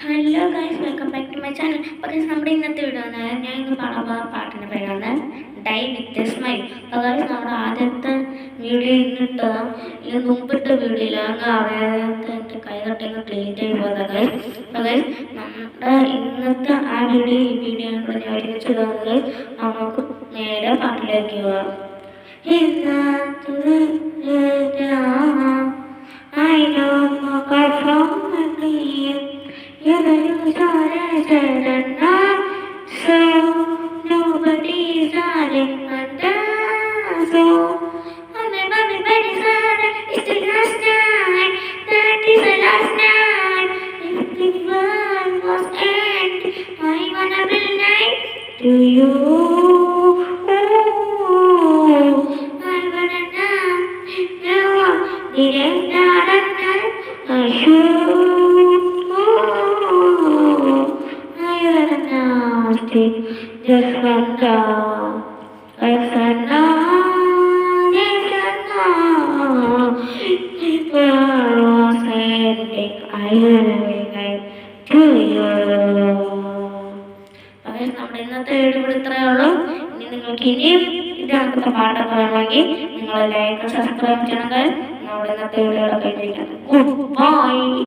Hello guys, welcome back to my channel. അപ്പോൾ guys, നമ്മുടെ ഇന്നത്തെ വീഡിയോ ഞാൻ ഇന്ന് പാടാൻ പോകുന്ന പാട്ടിൻ്റെ പേരാണ് ഡൈ വിത്ത് സ്മൈൽ. അപ്പോൾ ഗൈസ്, നമ്മുടെ ആദ്യത്തെ വീഡിയോ ഇന്നിട്ടതാണ്. ഇതിന് മുമ്പിട്ട വീഡിയോയിൽ അങ്ങ് അറിയാത്ത എൻ്റെ കൈ തട്ടിങ്ങ് ക്ലീൻ ചെയ്ത് പോകുന്നത് ഗൈസ്. അപ്പോൾ ഗൈസ്, നമ്മുടെ ഇന്നത്തെ ആ വീഡിയോ കൂടെ ഞാൻ ഒരുമിച്ചിടുന്നത് നമുക്ക് നേരെ പാട്ടിലേക്ക് പോകാം. I know my from my dream. You said and not so. Nobody's darling under. So everybody said it's the last night. That is the last night. If the world was end, I wanna be night to you. I wanna know. Didn't I should I wanna know. Just one down. I said no. Yes, no. It was ending. I wanna be night to you. അപ്പോൾ നമ്മുടെ ഇന്നത്തെ video ഇവിടെ ഇത്രയേ ഉള്ളൂ. ഇനി നിങ്ങൾക്ക് ഇനിയും ഇതേപോലത്തെ പാട്ടൊക്കെ വേണമെങ്കിൽ നിങ്ങൾ ലൈക്ക് സബ്സ്ക്രൈബ് ചെയ്യണം. നമ്മുടെ ഇന്നത്തെ വീഡിയോകളൊക്കെ കഴിഞ്ഞിരിക്കുന്നത്. Good bye.